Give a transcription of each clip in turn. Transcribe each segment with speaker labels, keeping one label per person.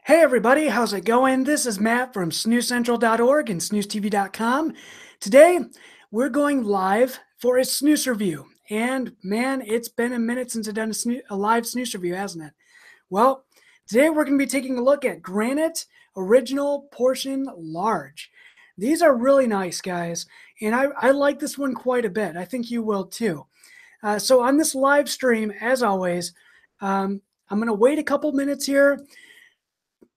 Speaker 1: Hey everybody, how's it going? This is Matt from SnusCENTRAL.org and SnusTV.com. Today, we're going live for a snus review. And man, it's been a minute since I've done a live snus review, hasn't it? Well, today we're going to be taking a look at Granit Original Portion Large. These are really nice, guys, and I like this one quite a bit. I think you will too. So on this live stream, as always, I'm going to wait a couple minutes here,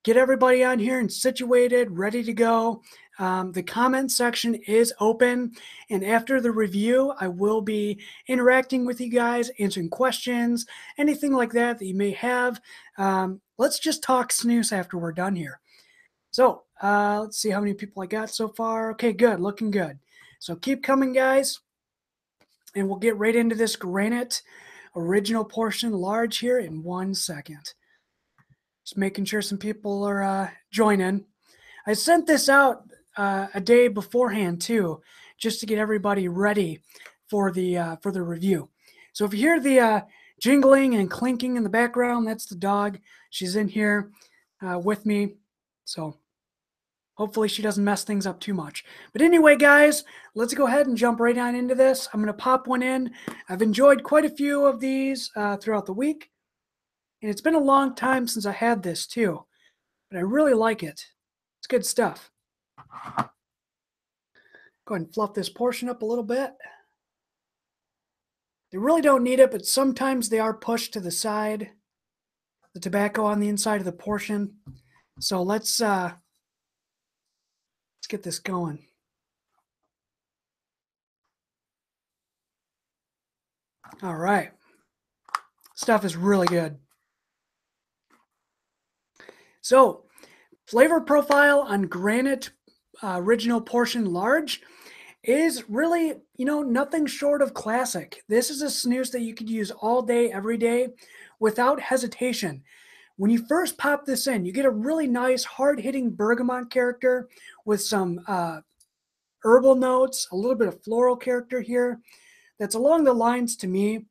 Speaker 1: get everybody on here and situated, ready to go. The comment section is open, and after the review, I will be interacting with you guys, answering questions, anything like that that you may have. Let's just talk snooze after we're done here. So let's see how many people I got so far. Okay, good, looking good. So keep coming, guys, and we'll get right into this Granit Original Portion Large here in 1 second. Just making sure some people are joining. I sent this out a day beforehand too, just to get everybody ready for the review. So if you hear the jingling and clinking in the background, that's the dog. She's in here with me, so hopefully she doesn't mess things up too much. But anyway, guys, let's go ahead and jump right on into this. I'm going to pop one in. I've enjoyed quite a few of these throughout the week. And it's been a long time since I had this too, but I really like it. It's good stuff. Go ahead and fluff this portion up a little bit. They really don't need it, but sometimes they are pushed to the side, the tobacco on the inside of the portion. So let's get this going. All right. Stuff is really good. So, flavor profile on Granit Original Portion Large is really, nothing short of classic. This is a snus that you could use all day, every day, without hesitation. When you first pop this in, you get a really nice, hard-hitting bergamot character with some herbal notes, a little bit of floral character here. That's along the lines, to me,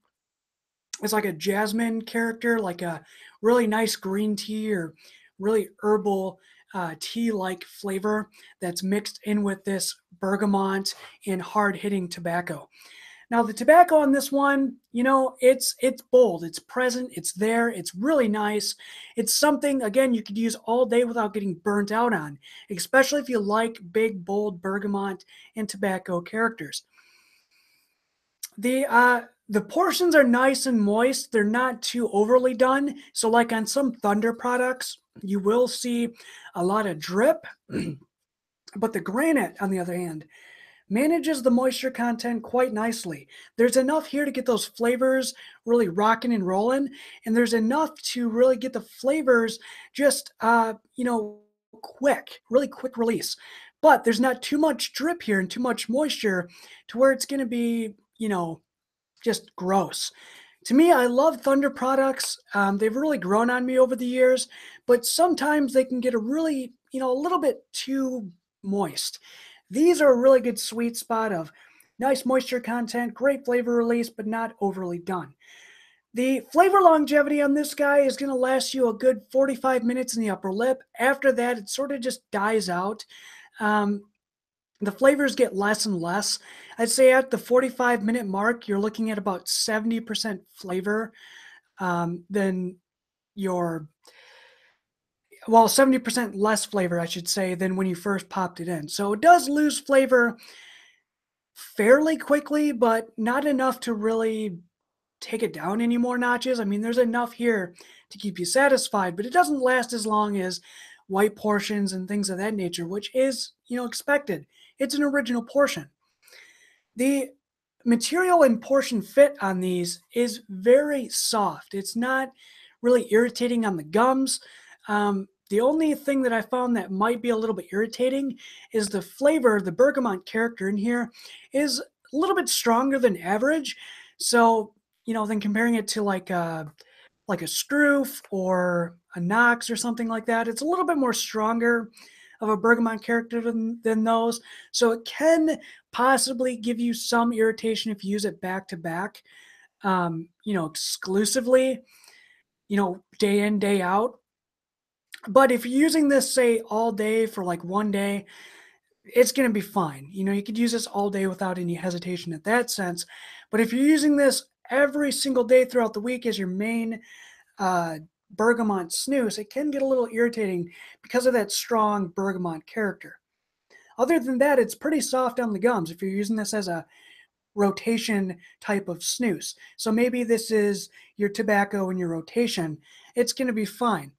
Speaker 1: it's like a jasmine character, like a really nice green tea or really herbal tea-like flavor that's mixed in with this bergamot and hard-hitting tobacco. Now, the tobacco on this one, it's bold, it's present, it's there, it's really nice. It's something, again, you could use all day without getting burnt out on, especially if you like big, bold bergamot and tobacco characters. The portions are nice and moist. They're not too overly done. So like on some Thunder products, you will see a lot of drip. But the Granit, on the other hand, manages the moisture content quite nicely. There's enough here to get those flavors really rocking and rolling, and there's enough to really get the flavors just, really quick release. But there's not too much drip here and too much moisture to where it's going to be, just gross. To me, I love Thunder products. They've really grown on me over the years, but sometimes they can get a really, a little bit too moist. These are a really good sweet spot of nice moisture content, great flavor release, but not overly done. The flavor longevity on this guy is going to last you a good 45 minutes in the upper lip. After that, it sort of just dies out. The flavors get less and less. I'd say at the 45-minute mark, you're looking at about 70% flavor than your, well, 70% less flavor, I should say, than when you first popped it in. So it does lose flavor fairly quickly, but not enough to really take it down any more notches. I mean, there's enough here to keep you satisfied, but it doesn't last as long as white portions and things of that nature, which is, expected. It's an original portion. The material and portion fit on these is very soft. It's not really irritating on the gums. The only thing that I found that might be a little bit irritating is the flavor. The bergamot character in here is a little bit stronger than average. So, than comparing it to like a Scroof or a Knox or something like that, it's a little bit more stronger of a bergamot character than those. So it can possibly give you some irritation if you use it back to back, exclusively, day in, day out. But if you're using this, say, all day for like 1 day, it's going to be fine. You know, you could use this all day without any hesitation in that sense. But if you're using this every single day throughout the week as your main uh, bergamot snus, it can get a little irritating because of that strong bergamot character. Other than that, it's pretty soft on the gums if you're using this as a rotation type of snus. So maybe this is your tobacco in your rotation. It's going to be fine.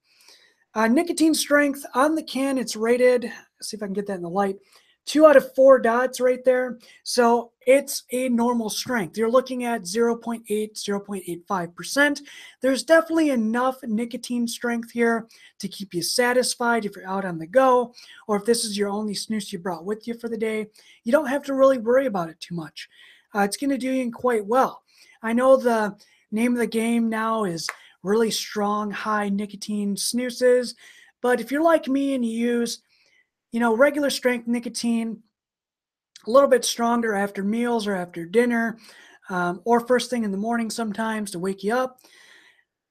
Speaker 1: Nicotine strength on the can, it's rated, let's see if I can get that in the light, 2 out of 4 dots right there. So it's a normal strength. You're looking at 0.8, 0.85%. There's definitely enough nicotine strength here to keep you satisfied if you're out on the go, or if this is your only snus you brought with you for the day. You don't have to really worry about it too much. It's going to do you quite well. I know the name of the game now is really strong, high nicotine snoozes. But if you're like me and you use, you know, regular strength nicotine, a little bit stronger after meals or after dinner, or first thing in the morning sometimes to wake you up,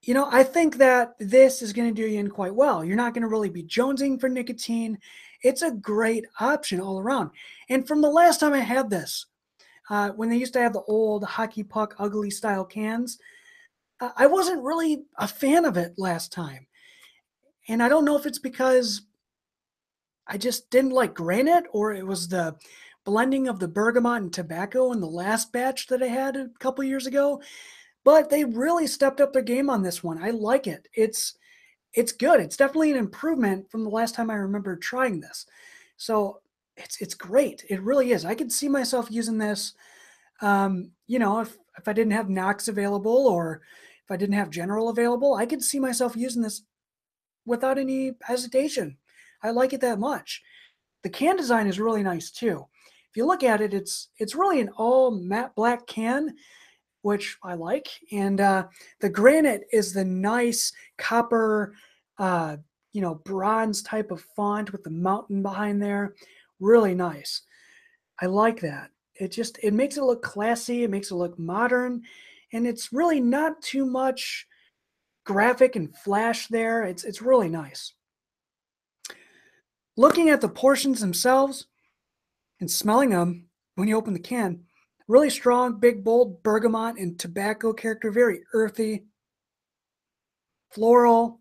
Speaker 1: you know, I think that this is going to do you in quite well. You're not going to really be jonesing for nicotine. It's a great option all around. And from the last time I had this, when they used to have the old hockey puck ugly style cans, I wasn't really a fan of it last time. And I don't know if it's because I just didn't like Granit or it was the blending of the bergamot and tobacco in the last batch that I had a couple years ago. But they really stepped up their game on this one. I like it. It's good. It's definitely an improvement from the last time I remember trying this. So it's great. It really is. I could see myself using this. You know, if I didn't have Knox available or if I didn't have General available, I could see myself using this without any hesitation. I like it that much. The can design is really nice too. If you look at it, it's really an all matte black can, which I like. And the Granite is the nice copper, uh, you know, bronze type of font with the mountain behind there. Really nice. I like that. It makes it look classy. It makes it look modern, and it's really not too much graphic and flash there. It's really nice. Looking at the portions themselves and smelling them when you open the can, really strong, big, bold bergamot and tobacco character, very earthy, floral,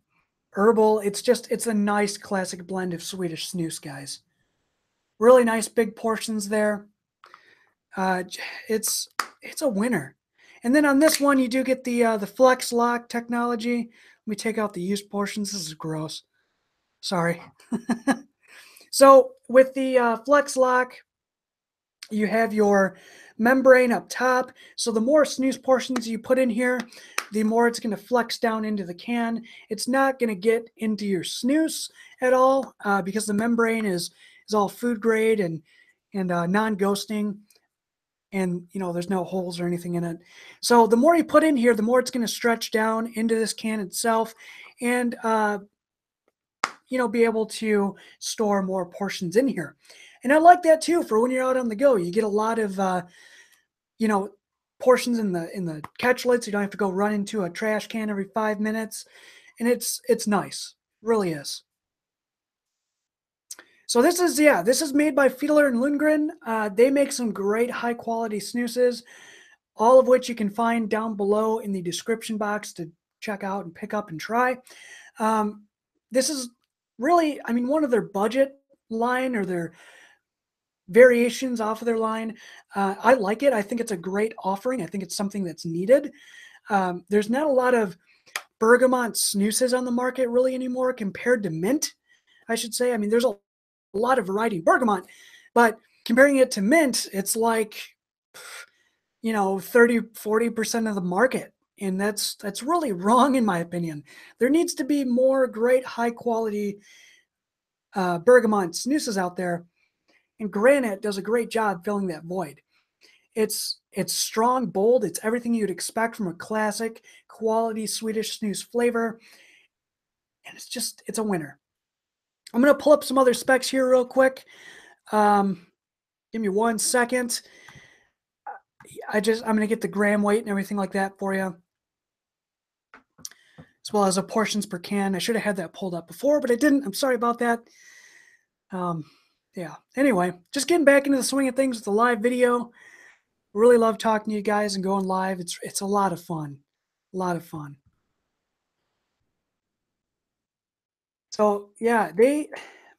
Speaker 1: herbal. It's a nice classic blend of Swedish snus, guys. Really nice big portions there. Uh, it's it's a winner. And then on this one, you do get the flex lock technology. Let me take out the used portions. This is gross. Sorry. So with the flex lock, you have your membrane up top. So the more snus portions you put in here, the more it's going to flex down into the can. It's not going to get into your snus at all because the membrane is all food grade and non-ghosting, and you know there's no holes or anything in it. So the more you put in here, the more it's going to stretch down into this can itself, and you know, be able to store more portions in here. And I like that too for when you're out on the go. You get a lot of you know, portions in the catch lid, so you don't have to go run into a trash can every 5 minutes. And it's nice, really is. So this is made by Fiedler and Lundgren. They make some great high quality snoozes, all of which you can find down below in the description box to check out and pick up and try. This is really, I mean, one of their budget line or their variations off of their line. I like it. I think it's a great offering. I think it's something that's needed. There's not a lot of bergamot snoozes on the market really anymore compared to mint, I should say. I mean, there's a lot of variety in bergamot, but comparing it to mint, it's like, you know, 30-40% of the market. And that's really wrong in my opinion. There needs to be more great high quality bergamot snoozes out there, and Granite does a great job filling that void. It's strong, bold. It's everything you'd expect from a classic quality Swedish snus flavor, and it's a winner. I'm gonna pull up some other specs here real quick. Um, Give me 1 second. I'm gonna get the gram weight and everything like that for you. as well as a portions per can. I should have had that pulled up before, but I didn't. I'm sorry about that. Um, yeah. Anyway, just getting back into the swing of things with the live video. Really love talking to you guys and going live. It's a lot of fun. A lot of fun. So yeah,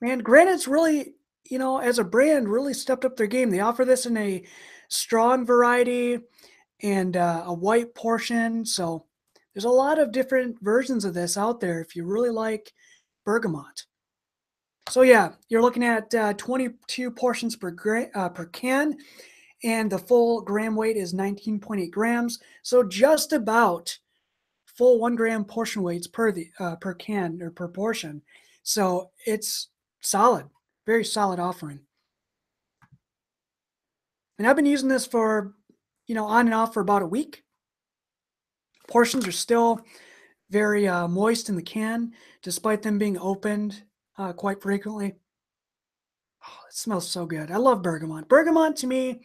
Speaker 1: man, Granite's really, as a brand, really stepped up their game. They offer this in a strong variety and a white portion. So there's a lot of different versions of this out there if you really like bergamot. So yeah, you're looking at 22 portions per can, and the full gram weight is 19.8 grams. So just about full 1 gram portion weights per can or per portion. So it's solid, very solid offering. And I've been using this for, on and off for about a week. Portions are still very moist in the can, despite them being opened quite frequently. Oh, it smells so good. I love bergamot. Bergamot to me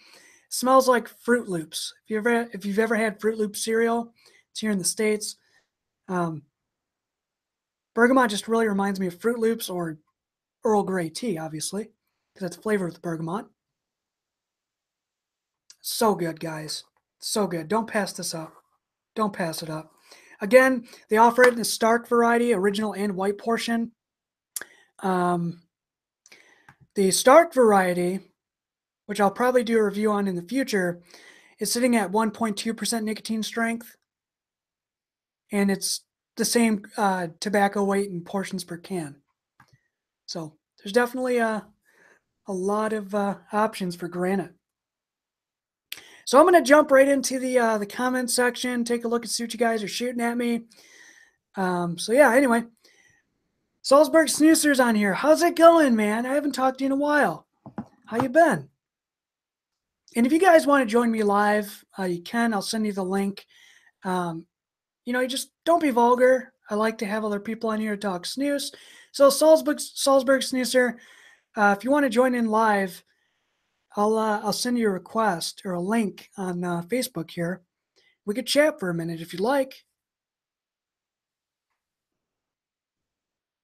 Speaker 1: smells like Fruit Loops. If you've ever had Fruit Loop cereal, it's here in the States. Um, Bergamot just really reminds me of Fruit Loops or Earl Grey tea, obviously, because it's flavored with bergamot. So good, guys. So good. Don't pass this up. Don't pass it up. Again, they offer it in a Stark variety, original and white portion. Um, the Stark variety, which I'll probably do a review on in the future, is sitting at 1.2% nicotine strength, and it's the same tobacco weight and portions per can. So there's definitely a lot of options for Granite. So I'm going to jump right into the comment section, take a look and see what you guys are shooting at me. So yeah, anyway, Salzburg Snoozer's on here. How's it going, man? I haven't talked to you in a while. How you been? And if you guys want to join me live, you can. I'll send you the link. You just don't be vulgar. I like to have other people on here to talk snus. So Salzburg Snoozer, if you want to join in live, I'll send you a request or a link on Facebook here. We could chat for a minute if you'd like.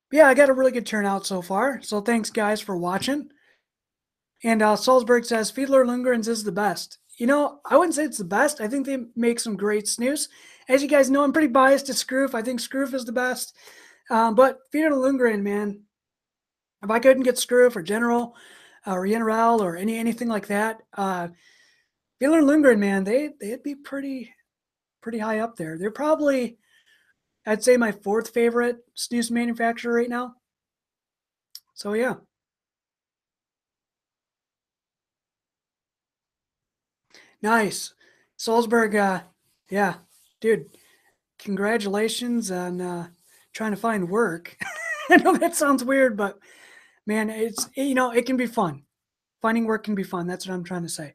Speaker 1: But yeah, I got a really good turnout so far. So thanks, guys, for watching. And Salzburg says Fiedler Lundgren's is the best. I wouldn't say it's the best. I think they make some great snus. As you guys know, I'm pretty biased to Scroof. I think Scroof is the best. But Fiedler Lundgren, man, if I couldn't get Scroof or General or General or anything like that, Fiedler Lundgren, man, they'd be pretty high up there. They're probably, I'd say, my fourth favorite snus manufacturer right now. So yeah. Nice. Salzburg, yeah, dude, congratulations on trying to find work. I know that sounds weird, but man, it can be fun. Finding work can be fun. That's what I'm trying to say.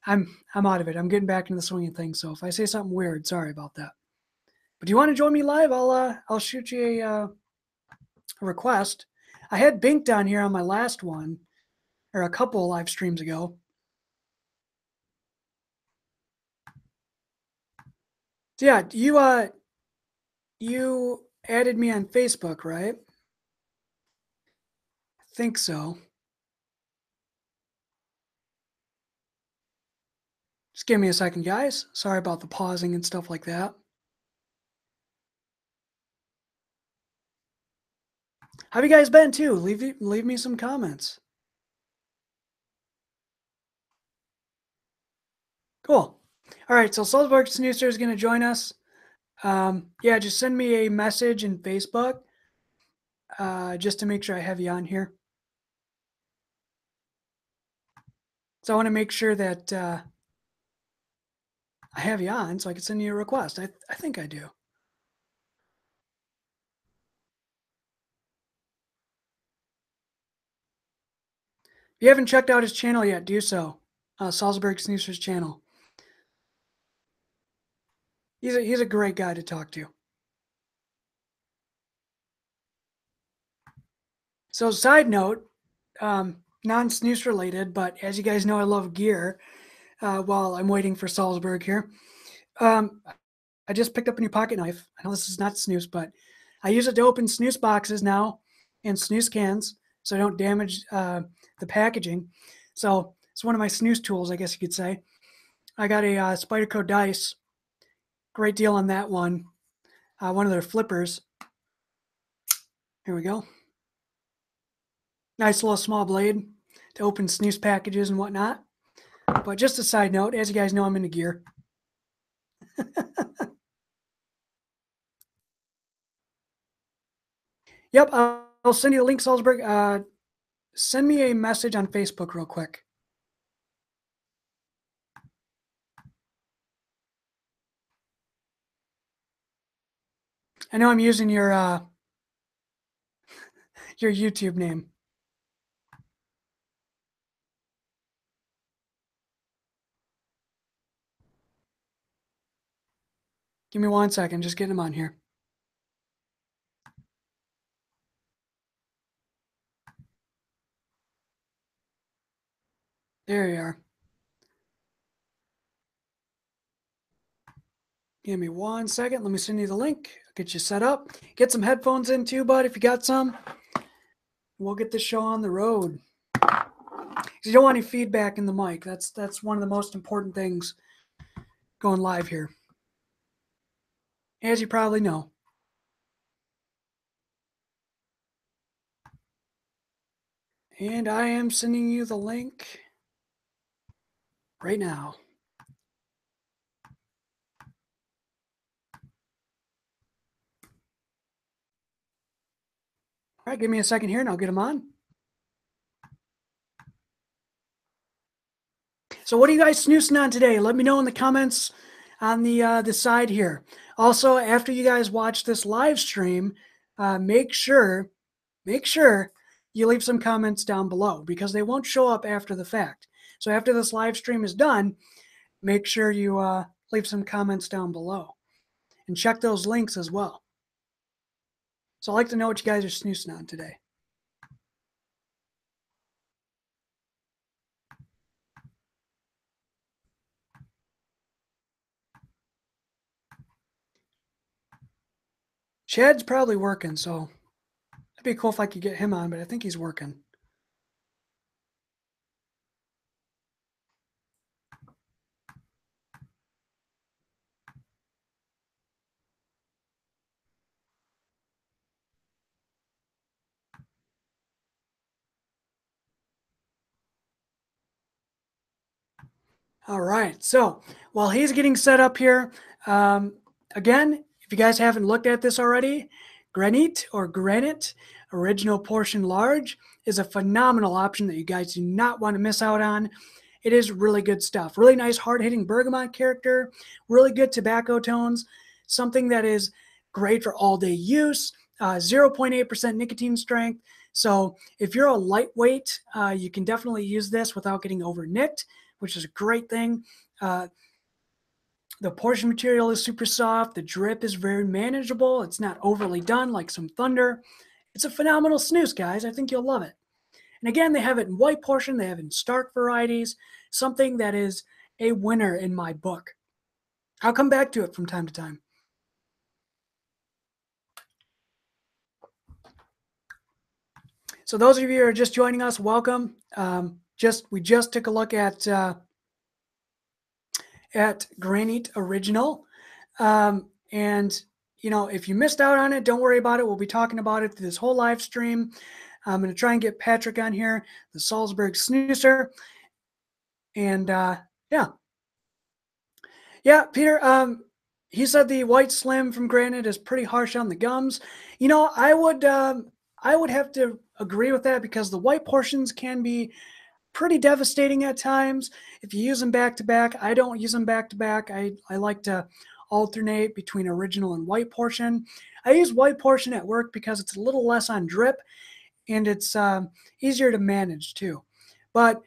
Speaker 1: I'm out of it. I'm getting back into the swing of things. So if I say something weird, sorry about that. But do you want to join me live? I'll shoot you a request. I had Bink down here on my last one, or a couple live streams ago. So yeah, you added me on Facebook, right? I think so. Just give me a second, guys. Sorry about the pausing and stuff like that. How have you guys been too? Leave me some comments. Cool. All right, so Salzburg Snoozer is going to join us. Yeah, just send me a message in Facebook just to make sure I have you on here. So I want to make sure that I have you on so I can send you a request. I think I do. If you haven't checked out his channel yet, do so. Salzburg Snoozer's channel. He's a great guy to talk to. So side note, non-snooze related, but as you guys know, I love gear while I'm waiting for Salzburg here. I just picked up a new pocket knife. I know this is not snus, but I use it to open snus boxes now and snus cans so I don't damage the packaging. So it's one of my snus tools, I guess you could say. I got a Spyderco dice. Great deal on that one. One of their flippers. Here we go. Nice little small blade to open snus packages and whatnot. But just a side note, as you guys know, I'm into gear. Yep, I'll send you the link, Salzburg. Send me a message on Facebook real quick. I know I'm using your YouTube name. Give me 1 second, just getting them on here. There you are. Give me 1 second. Let me send you the link. I'll get you set up. Get some headphones in too, bud, if you got some. We'll get the show on the road. You don't want any feedback in the mic. That's one of the most important things going live here, as you probably know. And I am sending you the link right now. All right, give me a second here and I'll get them on. So what are you guys snoozing on today? Let me know in the comments on the side here. Also, after you guys watch this live stream, make sure you leave some comments down below because they won't show up after the fact. So after this live stream is done, make sure you leave some comments down below and check those links as well. So I'd like to know what you guys are snoozing on today. Chad's probably working, so it'd be cool if I could get him on, but I think he's working. All right, so while he's getting set up here, again, if you guys haven't looked at this already, Granit or Granit Original Portion Large is a phenomenal option that you guys do not want to miss out on. It is really good stuff. Really nice hard-hitting bergamot character, really good tobacco tones, something that is great for all-day use, 0.8% nicotine strength. So if you're a lightweight, you can definitely use this without getting over-nicked, which is a great thing. The portion material is super soft. The drip is very manageable. It's not overly done like some Thunder. It's a phenomenal snus, guys. I think you'll love it. And again, they have it in white portion. They have it in stark varieties, something that is a winner in my book. I'll come back to it from time to time. So those of you who are just joining us, welcome. We just took a look at Granit Original. And, you know, if you missed out on it, don't worry about it. We'll be talking about it through this whole live stream. I'm going to try and get Patrick on here, the Salzburg snoozer. And, yeah. Yeah, Peter, he said the white slim from Granit is pretty harsh on the gums. You know, I would have to agree with that because the white portions can be pretty devastating at times if you use them back to back. I don't use them back to back. I like to alternate between original and white portion. I use white portion at work because it's a little less on drip and it's easier to manage too. But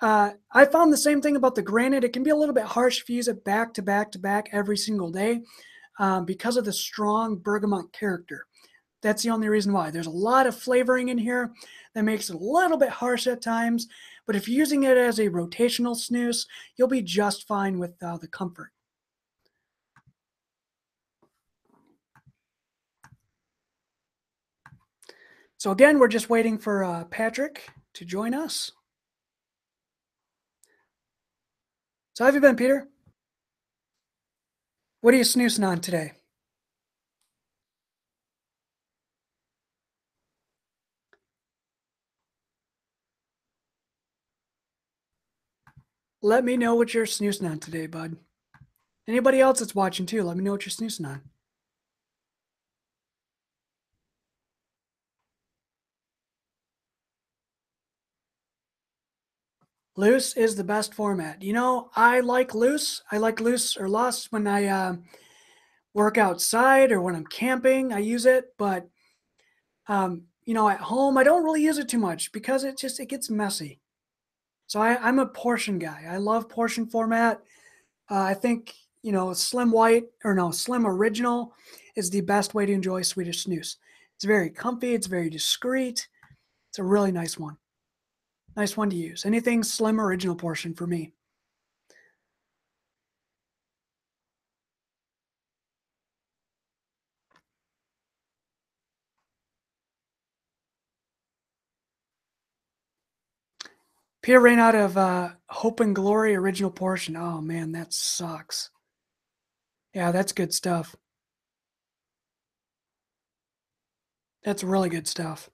Speaker 1: I found the same thing about the Granit. It can be a little bit harsh if you use it back to back to back every single day because of the strong bergamot character. That's the only reason why. There's a lot of flavoring in here that makes it a little bit harsh at times, but if you're using it as a rotational snus, you'll be just fine with the comfort. So again, we're just waiting for Patrick to join us. So how have you been, Peter? What are you snoozing on today? Let me know what you're snoozing on today, bud. Anybody else that's watching too, let me know what you're snoozing on. Loose is the best format. You know, I like loose. I like loose or less when I work outside or when I'm camping. I use it, but you know, at home I don't really use it too much because it gets messy. So I'm a portion guy. I love portion format. I think you know, slim white or no, slim original is the best way to enjoy Swedish snus. It's very comfy. It's very discreet. It's a really nice one. Nice one to use. Anything slim original portion for me. Peter ran out of Hope and Glory original portion. Oh man, that sucks. Yeah, that's good stuff. That's really good stuff.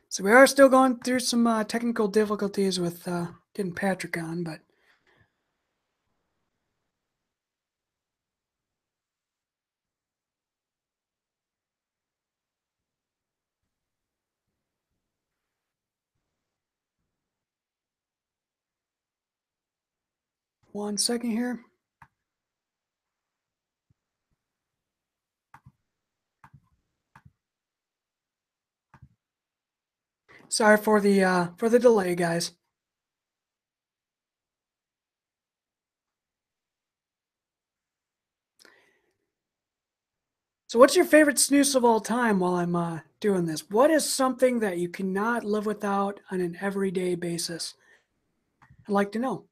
Speaker 1: So we are still going through some technical difficulties with getting Patrick on, but one second here. Sorry for the delay, guys. So what's your favorite snooze of all time while I'm doing this? What is something that you cannot live without on an everyday basis? I'd like to know.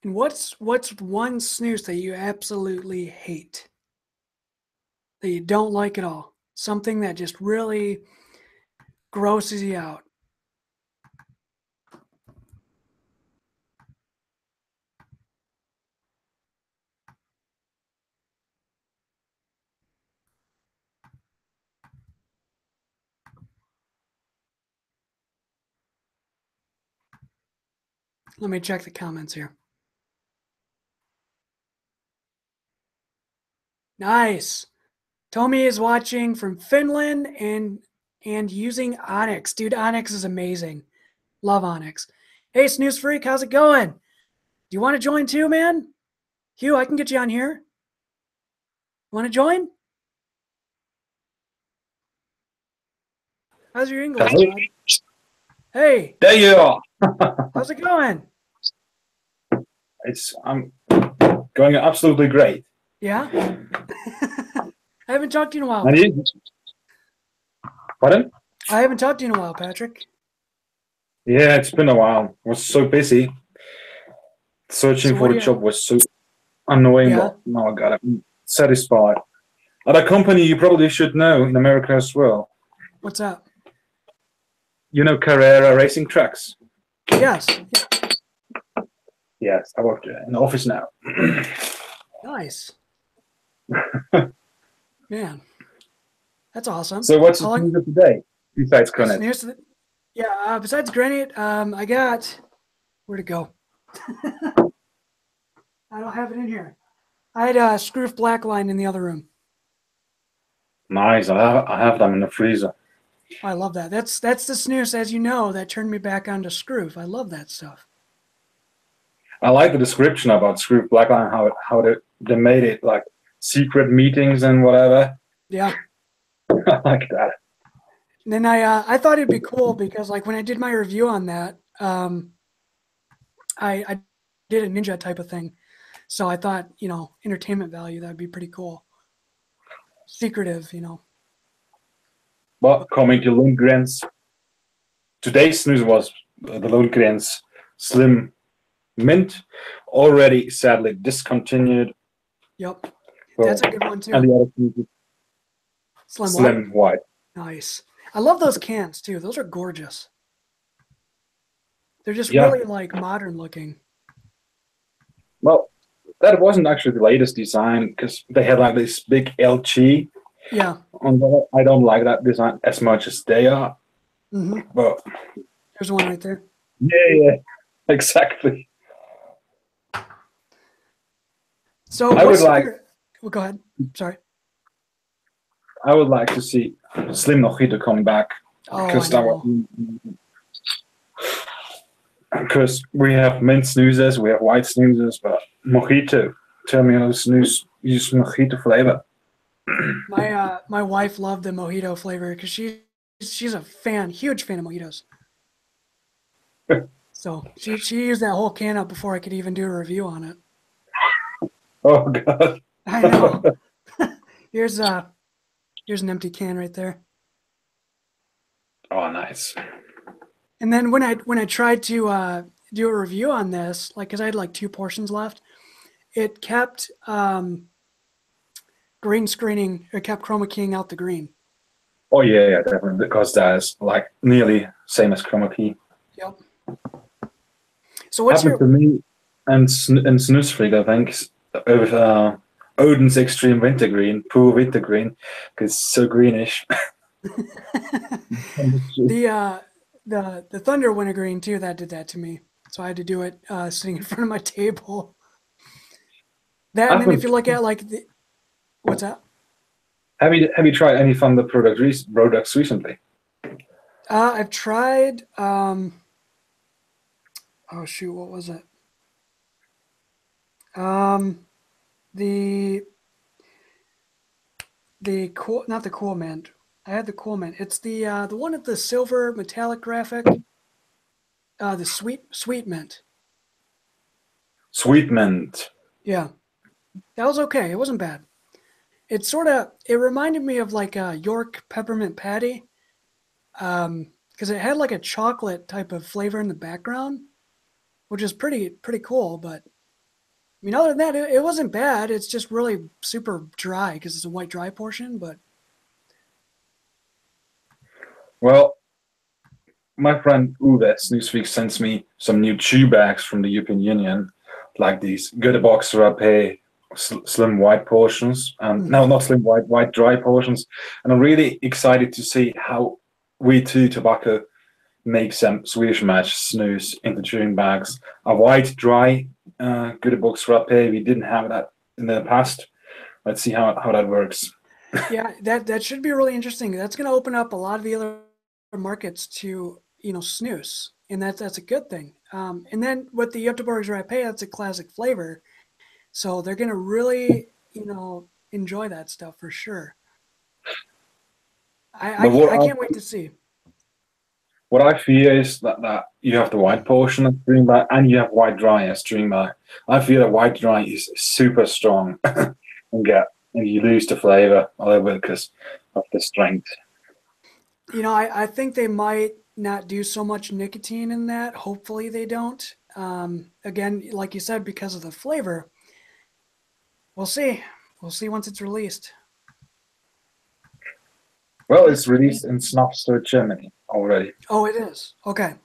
Speaker 1: And what's one snooze that you absolutely hate? That you don't like at all? Something that just really grosses you out. Let me check the comments here. Nice. Tommy is watching from Finland and using Onyx. Dude, Onyx is amazing. Love Onyx. Hey, Snooze Freak, how's it going? Do you want to join too, man? Hugh, I can get you on here. Want to join? How's your English, bud? Hey.
Speaker 2: There you are.
Speaker 1: How's it going?
Speaker 2: I'm going absolutely great.
Speaker 1: Yeah? I haven't talked to you in a while.
Speaker 2: And you? Pardon?
Speaker 1: I haven't talked to you in a while, Patrick.
Speaker 2: Yeah, it's been a while. I was so busy. Searching for a job was so annoying,
Speaker 1: Yeah.
Speaker 2: but now I got it. I'm satisfied. At a company you probably should know in America as well.
Speaker 1: What's up?
Speaker 2: You know Carrera Racing Tracks?
Speaker 1: Yes.
Speaker 2: Yes, I work in the office now.
Speaker 1: Nice. Man, that's awesome.
Speaker 2: So what's the news of today besides Granit?
Speaker 1: Yeah, besides Granit, I got, where'd it go? I don't have it in here. I had a Scroof Black Line in the other room.
Speaker 2: Nice, I have them in the freezer.
Speaker 1: I love that. That's the snooze, as you know, that turned me back onto Scroof. I love that stuff.
Speaker 2: I like the description about Screw Blackline, how they made it like secret meetings and whatever.
Speaker 1: Yeah.
Speaker 2: I like that.
Speaker 1: And then I thought it'd be cool because like when I did my review on that, I did a ninja type of thing. So I thought, you know, entertainment value, that'd be pretty cool. Secretive, you know.
Speaker 2: But coming to Lundgren's, today's snus was the Lundgren's Slim Mint, already sadly discontinued.
Speaker 1: Yep.
Speaker 2: Well,
Speaker 1: That's a good one too.
Speaker 2: and the other snus, Slim White.
Speaker 1: Nice. I love those cans too. Those are gorgeous. They're just really like modern looking.
Speaker 2: Well, that wasn't actually the latest design because they had like this big LG.
Speaker 1: Yeah.
Speaker 2: On that. I don't like that design as much as they are. But
Speaker 1: there's one right there.
Speaker 2: Yeah, exactly.
Speaker 1: So
Speaker 2: I would like.
Speaker 1: Well, go ahead. Sorry.
Speaker 2: I would like to see Slim Mojito come back because we have mint snoozers, we have white snoozers, but Mojito, terminal snooze, use Mojito flavor.
Speaker 1: My wife loved the Mojito flavor because she's a huge fan of mojitos. So she used that whole can up before I could even do a review on it.
Speaker 2: Oh God!
Speaker 1: I know. Here's an empty can right there.
Speaker 2: Oh, nice.
Speaker 1: And then when I tried to do a review on this, like, because I had like 2 portions left, it kept green screening. It kept chroma keying out the green.
Speaker 2: Oh yeah, definitely, because that's like nearly same as chroma key.
Speaker 1: Yep. So what's
Speaker 2: happened to me and SnusFreak, I think, with Odin's Extreme Wintergreen, poor Wintergreen, because it's so greenish.
Speaker 1: The Thunder Wintergreen too, that did that to me. So I had to do it sitting in front of my table. That, and then if you look at like the, what's that?
Speaker 2: Have you tried any Thunder products recently?
Speaker 1: I've tried. Oh shoot, what was it? The cool, not the Cool Mint. I had the Cool Mint. It's the one with the silver metallic graphic. The Sweet Mint.
Speaker 2: Sweet Mint.
Speaker 1: Yeah, that was okay. It wasn't bad. It reminded me of like a York peppermint patty, because it had like a chocolate type of flavor in the background, which is pretty cool. But I mean, other than that, it wasn't bad. It's just really super dry because it's a white dry portion. But
Speaker 2: well, my friend Uwe SnusFreak sends me some new chew bags from the European Union, like these Göteborgs Rapé slim white portions. No, not slim white dry portions. And I'm really excited to see how We2 Tobacco makes some Swedish match snus into chewing bags. A white dry Göteborgs Rapé. We didn't have that in the past. Let's see how that works.
Speaker 1: Yeah, that should be really interesting. That's going to open up a lot of the other markets to, you know, snus, and that's a good thing. And then with the Göteborgs Rapé, that's a classic flavor, so they're going to really, you know, enjoy that stuff for sure. I can't wait to see.
Speaker 2: What I fear is that you have the white portion of chewing bag and you have white dry as chewing bag. I feel that white dry is super strong and you lose the flavor a little bit because of the strength.
Speaker 1: You know, I think they might not do so much nicotine in that. Hopefully they don't. Again, like you said, because of the flavor. We'll see. We'll see once it's released.
Speaker 2: Well, it's released in SnusTV Germany already.
Speaker 1: Oh, it is? Okay.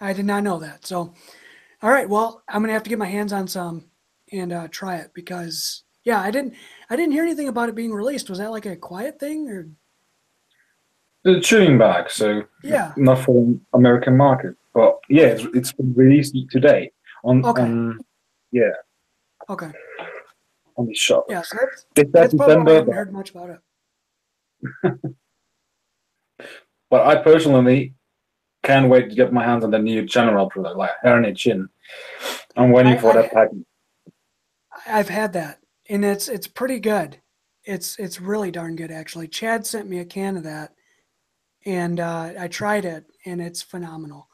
Speaker 1: I did not know that. So, all right. Well, I'm going to have to get my hands on some and try it because, yeah, I didn't hear anything about it being released. Was that like a quiet thing or?
Speaker 2: The chewing bag, so
Speaker 1: yeah,
Speaker 2: not for the American market, but yeah, it's been released today on yeah.
Speaker 1: Okay.
Speaker 2: On the shop.
Speaker 1: Yeah, so that's probably why I haven't heard much about it.
Speaker 2: But I personally can't wait to get my hands on the new general product, like Granit Gin. I'm waiting for that
Speaker 1: I
Speaker 2: package.
Speaker 1: I've had that, and it's pretty good. It's really darn good actually. Chad sent me a can of that, and I tried it, and it's phenomenal.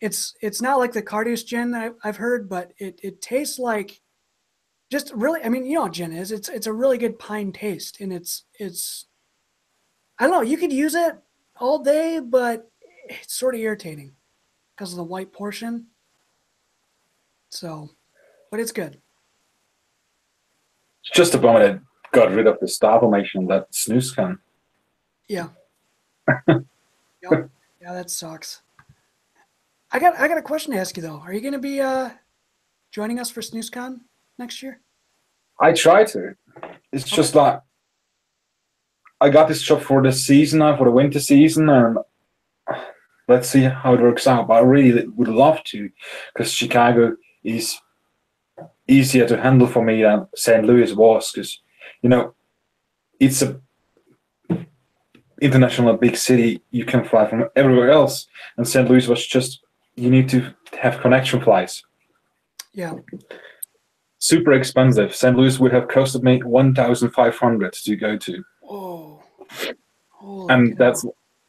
Speaker 1: It's not like the Cardius gin that I've heard, but it tastes like just really. I mean, you know what gin is. It's a really good pine taste, and it's I don't know. You could use it all day, but it's sort of irritating because of the white portion. So, but it's good.
Speaker 2: It's just a bummer that got rid of the star formation that Snus can.
Speaker 1: Yeah. Yep. Yeah, that sucks. I got a question to ask you though. Are you going to be joining us for SnusCon next year?
Speaker 2: I try to. It's just
Speaker 1: Okay.
Speaker 2: like I got this job for the season now, for the winter season, and let's see how it works out. But I really would love to, because Chicago is easier to handle for me than St. Louis was, because you know it's a international big city. You can fly from everywhere else, and St. Louis was just you need to have connection flights.
Speaker 1: Yeah.
Speaker 2: Super expensive. St. Louis would have costed me 1,500 to go to,
Speaker 1: Oh, holy
Speaker 2: and
Speaker 1: cow.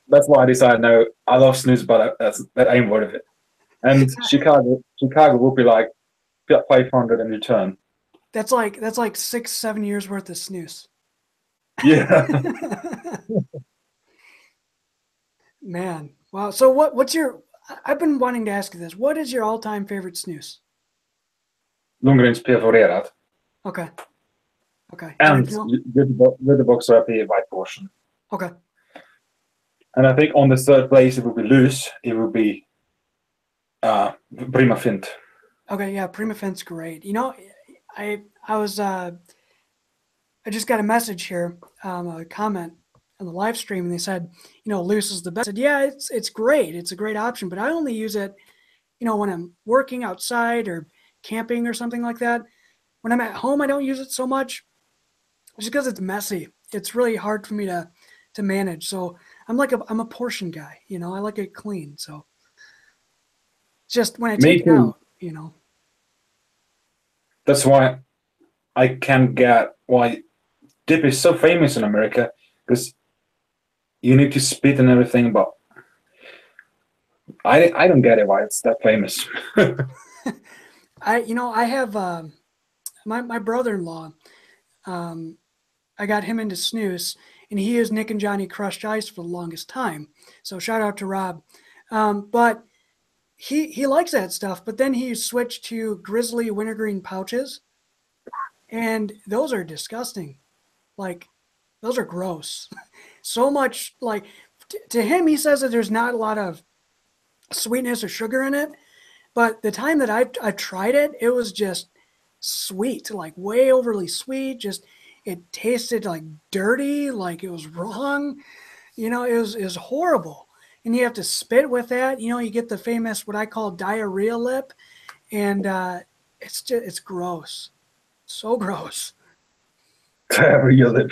Speaker 2: that's why I decided no, I love snooze, but that ain't worth it. And Chicago would be like 500 in return.
Speaker 1: That's like 6, 7 years worth of snus.
Speaker 2: Yeah,
Speaker 1: Man, wow. So what's your? I've been wanting to ask you this. What is your all-time favorite snus?
Speaker 2: Lundgrens perforerat.
Speaker 1: Okay, okay.
Speaker 2: And
Speaker 1: Original.
Speaker 2: with the box RP white portion.
Speaker 1: Okay.
Speaker 2: And I think on the third place it would be loose. It would be Prima Fint.
Speaker 1: Okay. Yeah. Prima Fint's great. You know, I was I just got a message here, a comment on the live stream, and they said, you know, loose is the best. I said, yeah, it's great. It's a great option, but I only use it, you know, when I'm working outside or camping or something like that. When I'm at home, I don't use it so much just because it's messy. It's really hard for me to manage. So I'm a portion guy. You know, I like it clean. So it's just when I take
Speaker 2: Me
Speaker 1: it
Speaker 2: too.
Speaker 1: out, you know.
Speaker 2: That's why I can get why dip is so famous in America, because you need to spit and everything, but I don't get it why it's that famous.
Speaker 1: I have my brother-in-law. Um, I got him into snus, and he is Nick and Johnny Crushed Ice for the longest time. So shout out to Rob. But he likes that stuff. But then he switched to Grizzly wintergreen pouches, and those are disgusting. Like those are gross. So much like to him, he says that there's not a lot of sweetness or sugar in it. But the time that I tried it, it was just sweet, like way overly sweet. Just it tasted like dirty, like it was wrong. You know, it was horrible. And you have to spit with that. You know, you get the famous what I call diarrhea lip, and it's gross, so gross.
Speaker 2: Real lip.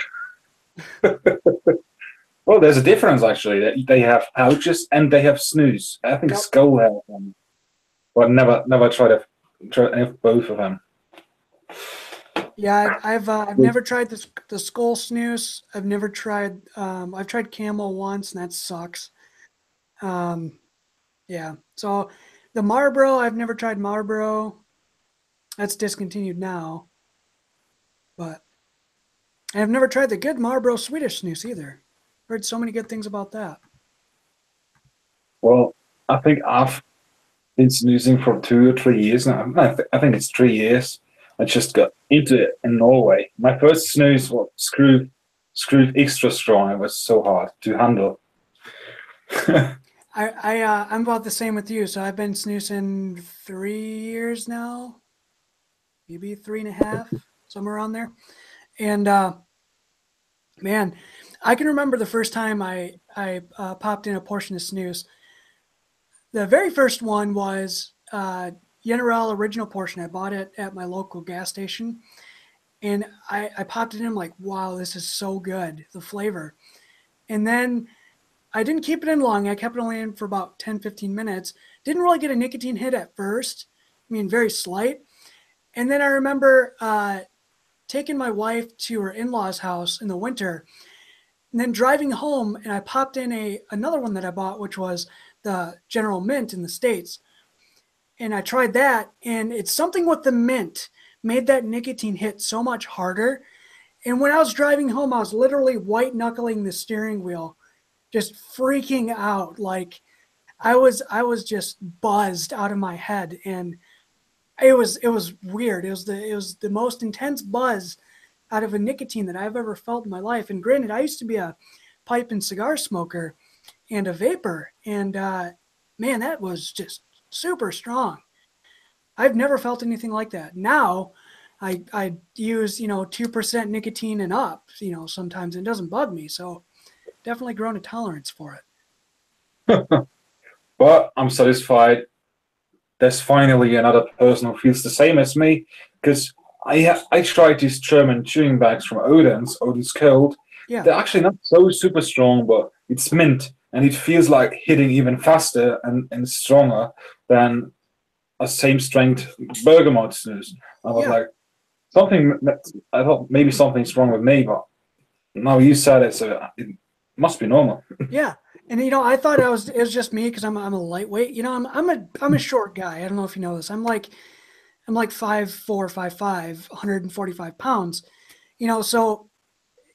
Speaker 2: Well, there's a difference actually. They have pouches and they have snus. I think
Speaker 1: Yep.
Speaker 2: Skull has them, but never try any of both of them.
Speaker 1: Yeah, I've never tried the skull snooze. I've tried camel once and that sucks. Um, yeah. So the Marlboro, I've never tried Marlboro. That's discontinued now. But I've never tried the good Marlboro Swedish snus either. Heard so many good things about that.
Speaker 2: Well, I think I've been snoozing for 2 or 3 years now. I think it's 3 years. I just got into it in Norway. My first snooze was screwed extra strong. It was so hard to handle.
Speaker 1: I'm about the same with you. So I've been snoozing 3 years now, maybe 3.5, somewhere around there. And man, I can remember the first time I popped in a portion of snooze. The very first one was General original portion. I bought it at my local gas station, and I popped it in. I'm like, wow, this is so good, the flavor. And then I didn't keep it in long. I kept it only in for about 10, 15 minutes. Didn't really get a nicotine hit at first, mean, very slight. And then I remember taking my wife to her in-laws' house in the winter, and then driving home, and I popped in another one that I bought, which was the General Mint in the States. And I tried that, and it's something with the mint made that nicotine hit so much harder. And when I was driving home, I was literally white knuckling the steering wheel, just freaking out. Like I was just buzzed out of my head, and it was weird. It was the most intense buzz out of a nicotine that I've ever felt in my life. And granted, I used to be a pipe and cigar smoker and a vapor, and man, that was just super strong. I've never felt anything like that. Now, I use 2% nicotine and up. Sometimes it doesn't bug me. So definitely grown a tolerance for it.
Speaker 2: But I'm satisfied. There's finally another person who feels the same as me, because I tried these German chewing bags from Odin's Cold.
Speaker 1: Yeah.
Speaker 2: They're actually not so super strong, but it's mint, and it feels like hitting even faster and stronger than a same strength bergamot snus. I was like, I thought maybe something's wrong with me, but now you said it, so it must be normal.
Speaker 1: Yeah. And I thought it was just me because I'm a lightweight. I'm a short guy. I don't know if you know this. I'm like 5'4", 5'5", 145 pounds. So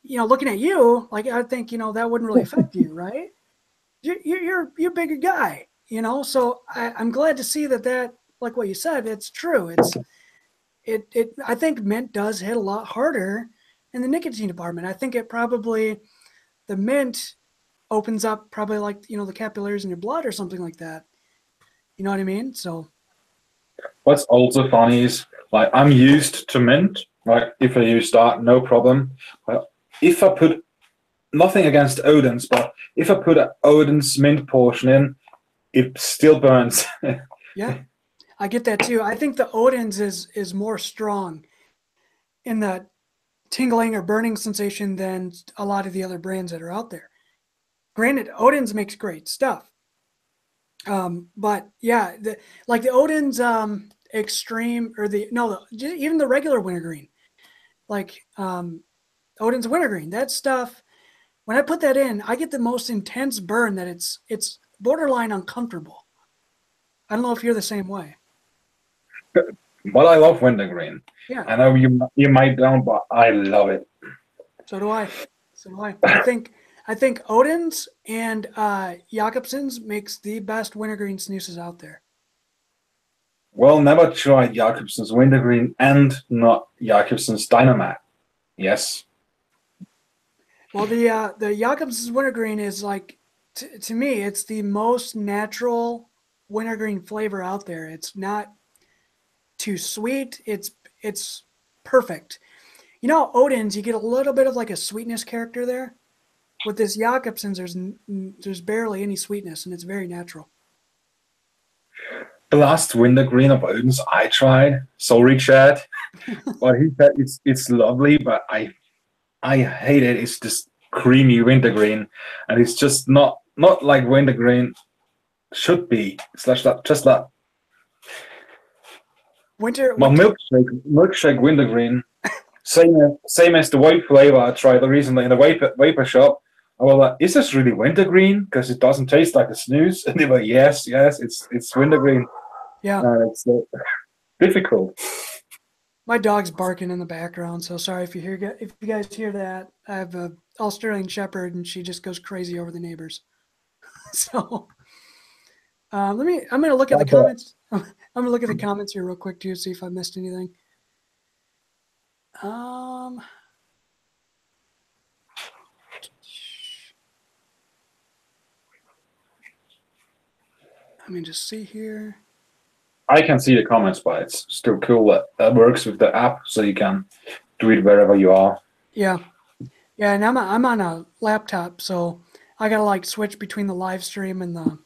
Speaker 1: looking at you, like I think that wouldn't really affect you, right? You're a bigger guy. So I'm glad to see that like what you said, it's true. I think mint does hit a lot harder in the nicotine department. I think the mint opens up probably like the capillaries in your blood or something like that. You know what I mean? So
Speaker 2: What's also funny is, like, I'm used to mint. Like, if I use that, no problem. But if I put, nothing against Odin's, but if I put an Odin's mint portion in, it still burns.
Speaker 1: yeah, I get that too. I think the Odin's is more strong in the tingling or burning sensation than a lot of the other brands that are out there. Granted, Odin's makes great stuff. But yeah, like the Odin's extreme, or even the regular wintergreen, like Odin's wintergreen, that stuff, when I put that in, I get the most intense burn that it's borderline uncomfortable. I don't know if you're the same way.
Speaker 2: But I love wintergreen.
Speaker 1: Yeah.
Speaker 2: I know you might don't, but I love it.
Speaker 1: So do I. I think Odin's and Jakobsen's makes the best wintergreen snoozes out there.
Speaker 2: Well, never tried Jakobsen's wintergreen and not Jakobsen's Dynamite. Yes.
Speaker 1: Well, the Jakobsen's wintergreen is like, to me, it's the most natural wintergreen flavor out there. It's not too sweet. It's perfect. Odin's, you get a little bit of like a sweetness character there. With this Jakobsen's, there's barely any sweetness, and it's very natural.
Speaker 2: The last wintergreen of Odin's I tried. Sorry, Chad. But he said it's lovely, but I hate it. It's just creamy wintergreen, and it's just not like wintergreen should be. It's just that. Milkshake wintergreen. Same as the white flavor I tried recently in the vapor shop. I was like, is this really wintergreen? Because it doesn't taste like a snooze. And they were like, yes, it's wintergreen.
Speaker 1: Yeah.
Speaker 2: It's difficult.
Speaker 1: My dog's barking in the background, so sorry if you guys hear that. I have a Australian Shepherd, and she just goes crazy over the neighbors. So I'm gonna look at the comments. I'm gonna look at the comments here real quick too, see if I missed anything. Let me just see here.
Speaker 2: I can see the comments, but it's still cool that works with the app, so you can do it wherever you are.
Speaker 1: Yeah, and I'm on a laptop, so I gotta like switch between the live stream and the,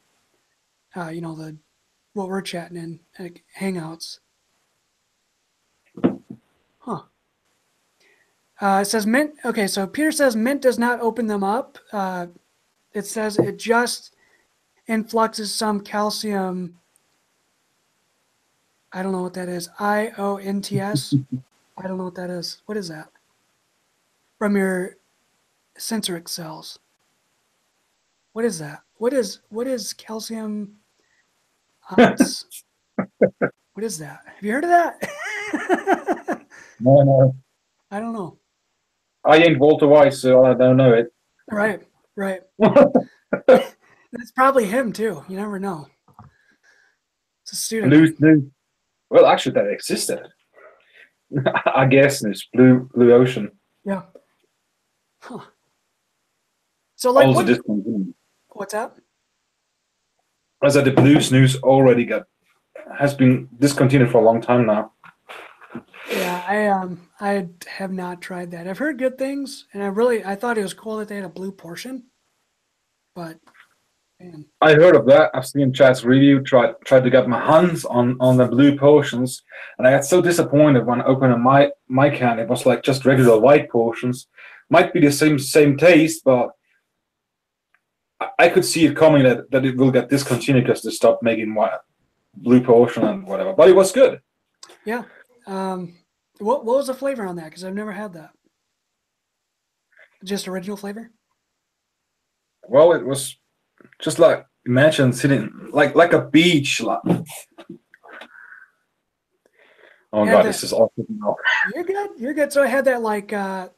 Speaker 1: the what we're chatting in, like Hangouts. Huh. It says mint. Okay, so Peter says mint does not open them up. It says it just influxes some calcium I don't know what that is. IONTS. I don't know what that is. What is that? From your sensoric cells. What is that? What is calcium ounce? What is that? Have you heard of that?
Speaker 2: No, no.
Speaker 1: I don't know.
Speaker 2: I ain't Walter White, so I don't know it.
Speaker 1: Right, right. That's probably him too. You never know. It's a student
Speaker 2: Blue
Speaker 1: thing.
Speaker 2: Snus. Well, actually, that existed. I guess it's Blue Ocean.
Speaker 1: Yeah. Huh. So like
Speaker 2: Also
Speaker 1: what?
Speaker 2: discontinued.
Speaker 1: What's that?
Speaker 2: I said the Blue Snus already has been discontinued for a long time now.
Speaker 1: Yeah, I have not tried that. I've heard good things, and I thought it was cool that they had a blue portion, but man,
Speaker 2: I heard of that. I've seen Chad's review. Tried to get my hands on the blue potions, and I got so disappointed when opening my can. It was like just regular white potions. Might be the same taste, but I could see it coming that it will get discontinued because they stopped making blue potion and whatever. But it was good.
Speaker 1: yeah. What was the flavor on that? Because I've never had that. Just original flavor?
Speaker 2: Well, it was just like imagine sitting like a beach. Like, oh
Speaker 1: Yeah,
Speaker 2: god, this is awesome now.
Speaker 1: you're good. You're good. So I had that like I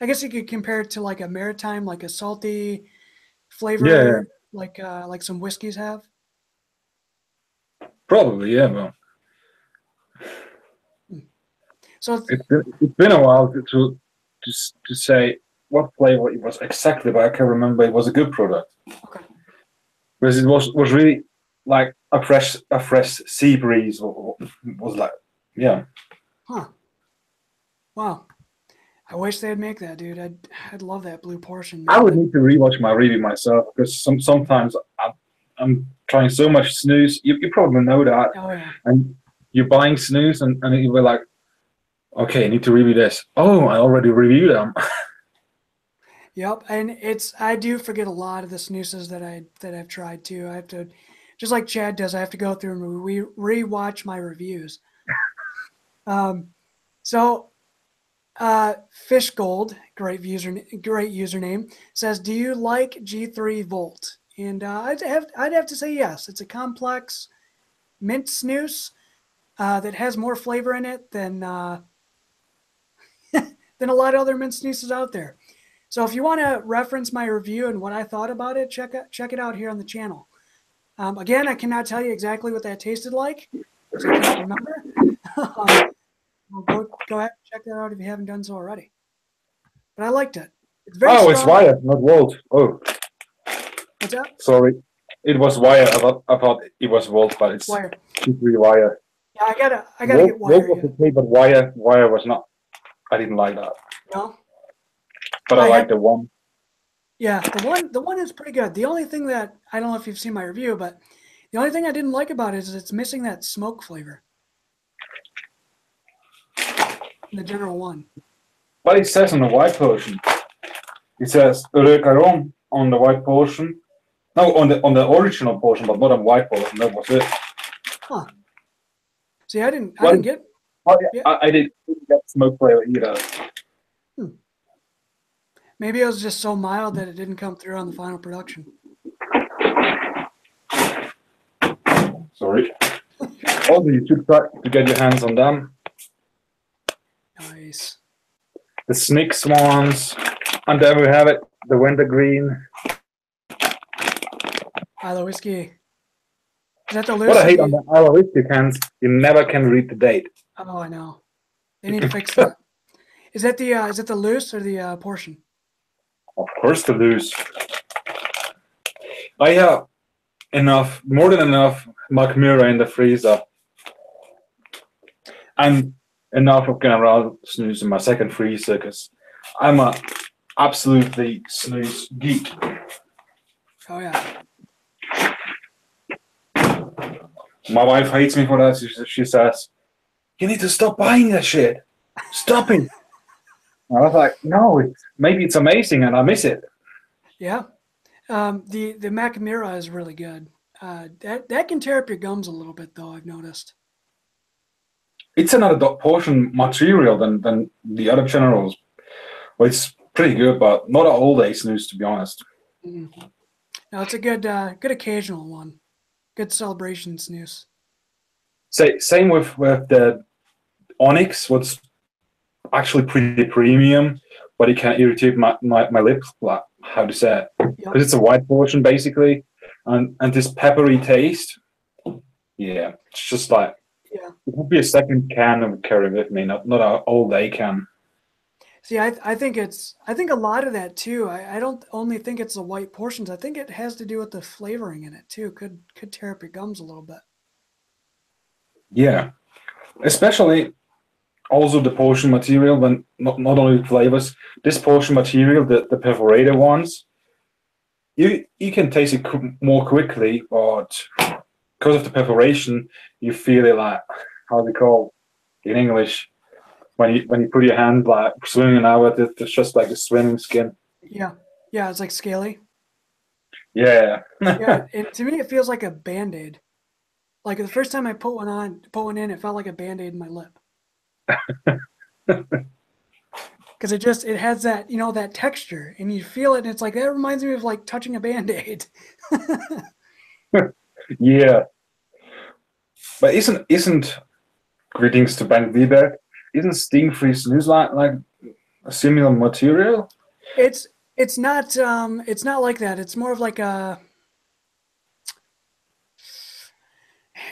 Speaker 1: guess you could compare it to like a maritime, like a salty
Speaker 2: Yeah,
Speaker 1: flavor, like some whiskeys have.
Speaker 2: probably yeah. Well,
Speaker 1: So
Speaker 2: it's been a while to say what flavor it was exactly, but I can remember it was a good product
Speaker 1: okay.
Speaker 2: because it was really like a fresh sea breeze was like yeah.
Speaker 1: Huh. Wow. I wish they'd make that, dude. I'd love that blue portion,
Speaker 2: I
Speaker 1: man.
Speaker 2: would need to rewatch my review myself because sometimes I'm trying so much snooze. You probably know that,
Speaker 1: Oh yeah.
Speaker 2: and you're buying snooze and you were like, okay, I need to review this. Oh, I already reviewed them.
Speaker 1: Yep. And I do forget a lot of the snoozes that I've tried too. I have to, just like Chad does, I have to go through and rewatch my reviews. Um, so Fish Gold, great username, says, "Do you like G3 Volt?" And I'd have to say yes. It's a complex mint snooze that has more flavor in it than than a lot of other mint snoozes out there. So if you want to reference my review and what I thought about it, check it out here on the channel. Again, I cannot tell you exactly what that tasted like because I can't remember. Well, go ahead and check that out if you haven't done so already. But I liked it. It's very
Speaker 2: Oh, it's
Speaker 1: strong.
Speaker 2: Wire, not Volt. Oh,
Speaker 1: What's that?
Speaker 2: sorry, it was Wire. I thought it was Volt, but it's
Speaker 1: Wire.
Speaker 2: G3 Wire.
Speaker 1: Yeah, I gotta get
Speaker 2: Volt
Speaker 1: Wire.
Speaker 2: was
Speaker 1: Yeah.
Speaker 2: okay, but Wire was not. I didn't like that,
Speaker 1: No,
Speaker 2: but I like the one.
Speaker 1: yeah, the one is pretty good. The only thing that I don't know if you've seen my review, but the only thing I didn't like about it is it's missing that smoke flavor. The general one.
Speaker 2: But it says on the white portion. It says rökarom on the white portion. No, on the original portion, but not on white portion. That was it.
Speaker 1: Huh. See, I didn't get. Yeah.
Speaker 2: I didn't get smoke flavor either.
Speaker 1: Maybe it was just so mild that it didn't come through on the final production.
Speaker 2: Sorry. Also, you should try to get your hands on them.
Speaker 1: Nice.
Speaker 2: The Snicks ones. And there we have it. The wintergreen.
Speaker 1: Isla whiskey. Is that the loose?
Speaker 2: What I hate on the Isla whiskey cans, you never can read the date.
Speaker 1: Oh, I know. They need to fix that. Is it the loose or the portion?
Speaker 2: Of course, the loose. I have more than enough Macmira in the freezer. And enough of General Snus in my second freezer because I'm a absolutely snooze geek.
Speaker 1: Oh yeah.
Speaker 2: My wife hates me for that. She says, "You need to stop buying that shit. Stop it." I was like, "No, maybe it's amazing and I miss it."
Speaker 1: Yeah. The Macamira is really good. That can tear up your gums a little bit though, I've noticed.
Speaker 2: it's another portion material than the other generals. Well, it's pretty good, but not an all-day snooze, to be honest.
Speaker 1: Mm. No, it's a good occasional one. Good celebration snooze.
Speaker 2: Same with the Onyx, what's actually pretty premium, but it can irritate my lips. Like, how to say it? Because
Speaker 1: Yep.
Speaker 2: it's a white portion basically, and this peppery taste. Yeah, it's just like
Speaker 1: Yeah.
Speaker 2: it would be a second can of carry with me, not an all-day can.
Speaker 1: See, I think a lot of that too. I don't only think it's the white portions. I think it has to do with the flavoring in it too. Could tear up your gums a little bit.
Speaker 2: Yeah, especially also the portion material, when not only flavors, this portion material, the perforated ones, you can taste it more quickly, but because of the perforation, you feel it like, how they call in English, when you put your hand like swinging out with it, it's just like a swimming skin.
Speaker 1: Yeah. Yeah, it's like scaly.
Speaker 2: Yeah.
Speaker 1: Yeah, to me it feels like a Band-Aid. Like the first time I put one in, it felt like a Band-Aid in my lip. Because it has that, that texture and you feel it and it's like that reminds me of like touching a Band-Aid.
Speaker 2: Yeah. But isn't greetings to Ben Wieberg, isn't sting-free snooze like a similar material?
Speaker 1: It's not like that. It's more of like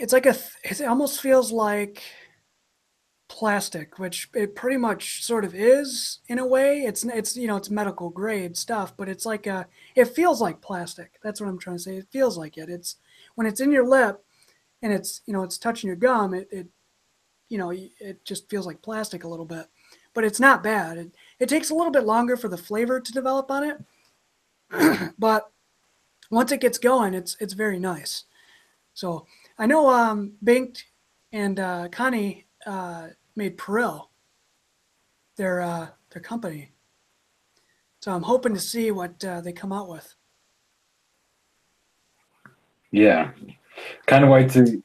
Speaker 1: it almost feels like plastic, which it pretty much sort of is in a way. It's medical grade stuff, but it feels like plastic. That's what I'm trying to say. It feels like it. It's when it's in your lip and it's touching your gum, it just feels like plastic a little bit. But it's not bad. It takes a little bit longer for the flavor to develop on it. But once it gets going, it's very nice. So I know Banked and Connie made Peril, their company. So I'm hoping to see what they come out with.
Speaker 2: Yeah. Kind of wait to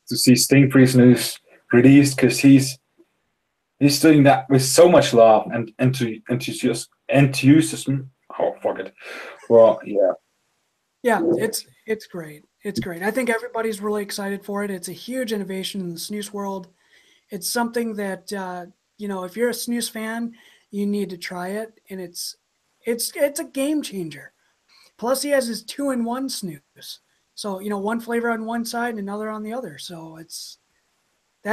Speaker 2: see Sting-free snooze released, because he's doing that with so much love and enthusiasm. Oh, fuck it. Well, yeah.
Speaker 1: Yeah, it's great. It's great. I think everybody's really excited for it. It's a huge innovation in the snooze world. It's something that if you're a snooze fan, you need to try it, and it's a game changer. Plus, he has his 2-in-1 snooze, so one flavor on one side and another on the other. So that's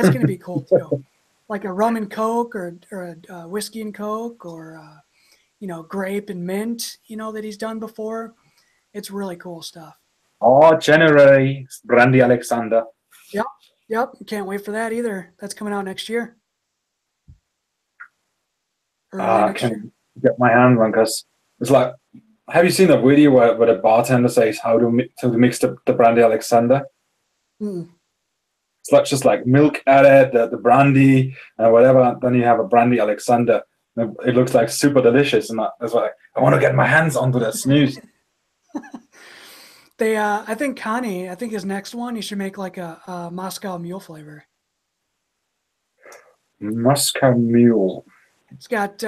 Speaker 1: going to be cool too, like a rum and coke or a whiskey and coke or grape and mint. That he's done before. It's really cool stuff.
Speaker 2: Oh, January, Brandy Alexander.
Speaker 1: Yep, yep. Can't wait for that either. That's coming out next year. Early
Speaker 2: I
Speaker 1: next year.
Speaker 2: can get my hands on, because it's like, have you seen a video where the bartender says how to mix the Brandy Alexander?
Speaker 1: Mm.
Speaker 2: It's like just like milk added, the brandy and whatever. Then you have a Brandy Alexander. It looks like super delicious, and that's why I want to get my hands onto that snooze.
Speaker 1: I think Connie, his next one, he should make like a Moscow Mule flavor.
Speaker 2: Moscow Mule.
Speaker 1: It's got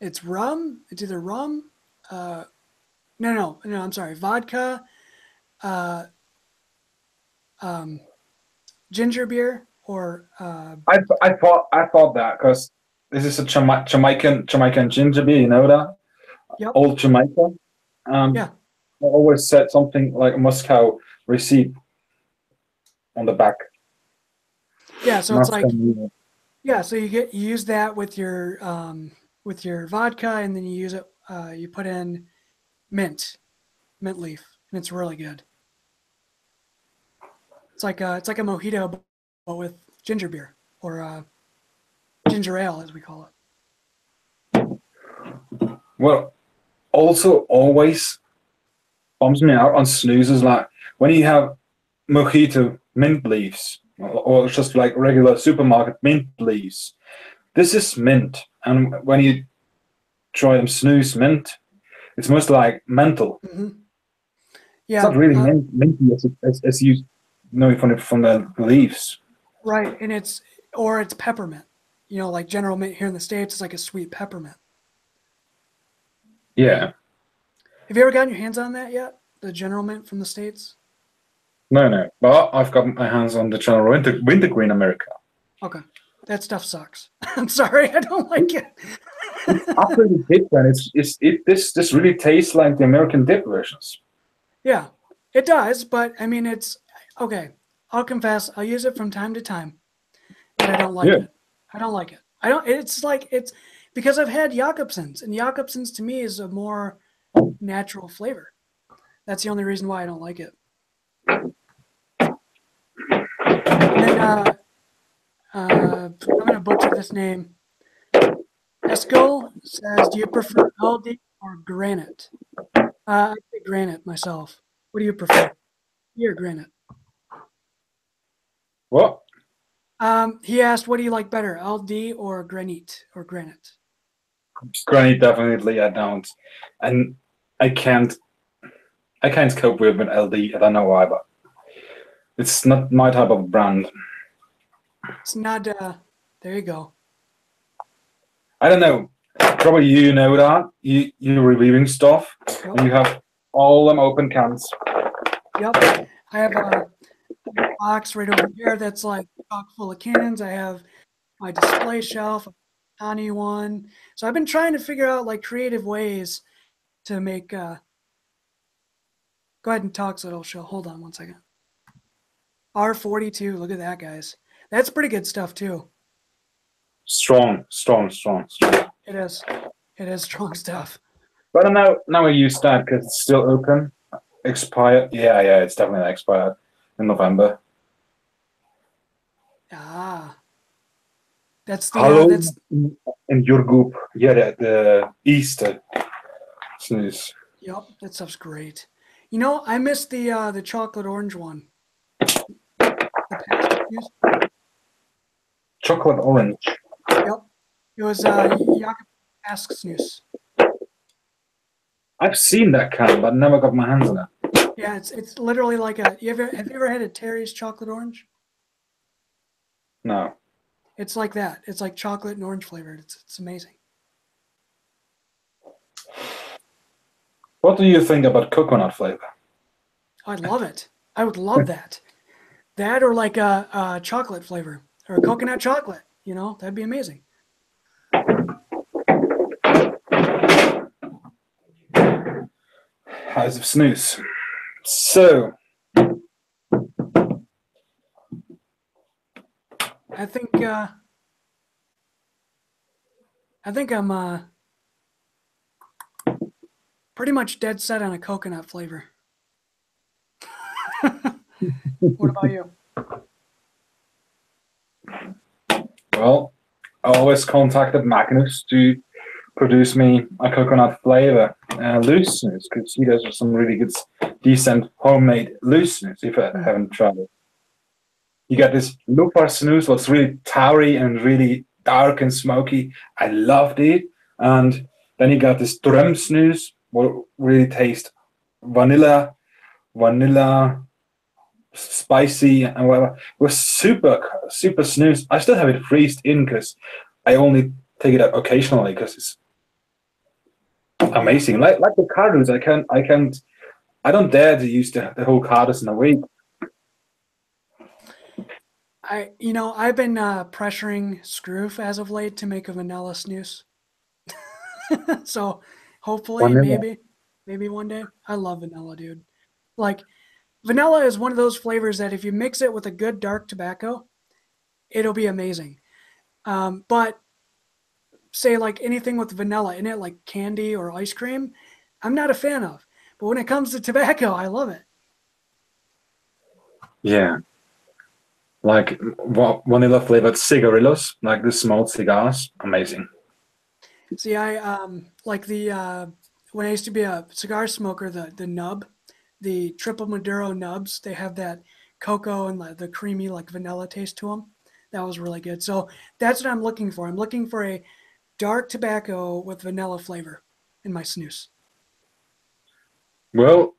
Speaker 1: it's rum. It's either rum. No. I'm sorry. Vodka, uh, ginger beer, or
Speaker 2: I thought that, because this is a Jamaican ginger beer, you know that?
Speaker 1: yep,
Speaker 2: Old Jamaica.
Speaker 1: yeah,
Speaker 2: I always said something like a Moscow receipt on the back.
Speaker 1: yeah. So it's
Speaker 2: Moscow
Speaker 1: like
Speaker 2: Mule.
Speaker 1: yeah. So you use that with your vodka, and then you use it. You put in mint leaf, and it's really good. It's like a mojito, but with ginger beer or ginger ale, as we call it.
Speaker 2: Well, also always bums me out on snoozes, like when you have mojito mint leaves, or just like regular supermarket mint leaves. This is mint, and when you try them snooze mint, it's most like mental.
Speaker 1: Mm-hmm.
Speaker 2: It's
Speaker 1: Yeah,
Speaker 2: not really minty as you know from the leaves.
Speaker 1: Right, and it's peppermint. You know, like General Mint here in the States is like a sweet peppermint.
Speaker 2: Yeah.
Speaker 1: Have you ever gotten your hands on that yet? The General Mint from the States?
Speaker 2: No. But I've got my hands on the General Wintergreen America.
Speaker 1: Okay. That stuff sucks. I'm sorry, I don't like it.
Speaker 2: It's absolutely different. This really tastes like the American dip versions.
Speaker 1: Yeah, it does, but I mean, it's okay. I'll confess, I'll use it from time to time, but I don't like
Speaker 2: Yeah.
Speaker 1: it. I don't like it. I don't. It's like it's because I've had Jakobsons, and Jakobsons to me is a more natural flavor. That's the only reason why I don't like it. And then I'm gonna butcher this name. Esco says, "Do you prefer LD or Granite?" I say Granite myself. What do you prefer? Here, Granite.
Speaker 2: What?
Speaker 1: He asked, "What do you like better, LD or Granite or Granite?"
Speaker 2: Granny, definitely I don't. And I can't cope with an LD. I don't know why, but it's not my type of brand.
Speaker 1: It's not. There you go.
Speaker 2: I don't know. Probably you know that. You're reviewing stuff
Speaker 1: Yep.
Speaker 2: and you have all them open cans.
Speaker 1: Yep. I have a box right over here that's like chock full of cans. I have my display shelf, a tiny one. So I've been trying to figure out like creative ways to make. Go ahead and talk, so it'll show. Hold on one second. R42. Look at that, guys. That's pretty good stuff too.
Speaker 2: Strong.
Speaker 1: It is. It is strong stuff.
Speaker 2: But now I use that because it's still open. Expired. Yeah, it's definitely expired in November.
Speaker 1: Ah, that's the
Speaker 2: Hello
Speaker 1: that's
Speaker 2: in your group. Yeah, the Easter snus.
Speaker 1: Yep, that stuff's great. You know, I missed the chocolate orange one. The past use.
Speaker 2: Chocolate orange.
Speaker 1: Yep, it was Jakob Ask Snus.
Speaker 2: I've seen that can, but never got my hands on it.
Speaker 1: Yeah, it's literally like a. Have you ever had a Terry's chocolate orange?
Speaker 2: No.
Speaker 1: It's like that. It's like chocolate and orange flavored. It's amazing.
Speaker 2: What do you think about coconut flavor?
Speaker 1: I'd love it. I would love that. That or like a chocolate flavor or a coconut chocolate. You know, that'd be amazing.
Speaker 2: How's of snus? So
Speaker 1: I think I'm pretty much dead set on a coconut flavor. What about you?
Speaker 2: well, I always contacted Magnus to produce me a coconut flavor loose snus because he does some really good, decent homemade loose snus. If I haven't tried it, you got this IntroForSnusTV, what's really towery and really dark and smoky. I loved it, and then you got this drum snus, what really tastes vanilla, spicy and whatever. It was super snus. I still have it freezed in because I only take it out occasionally because it's amazing. Like the cardos, I don't dare to use the whole cardos in a week.
Speaker 1: I've been pressuring Scroof as of late to make a vanilla snus. So hopefully,
Speaker 2: Vanilla.
Speaker 1: maybe one day. I love vanilla, dude. Like vanilla is one of those flavors that if you mix it with a good dark tobacco, it'll be amazing. But say like anything with vanilla in it, like candy or ice cream, I'm not a fan of. But when it comes to tobacco, I love it.
Speaker 2: Yeah. Like vanilla flavored cigarillos, like the smoked cigars, amazing.
Speaker 1: See, I like the when I used to be a cigar smoker, the nub, the triple Maduro nubs, they have that cocoa and the creamy like vanilla taste to them. That was really good. So that's what I'm looking for. I'm looking for a dark tobacco with vanilla flavor in my snus.
Speaker 2: Well,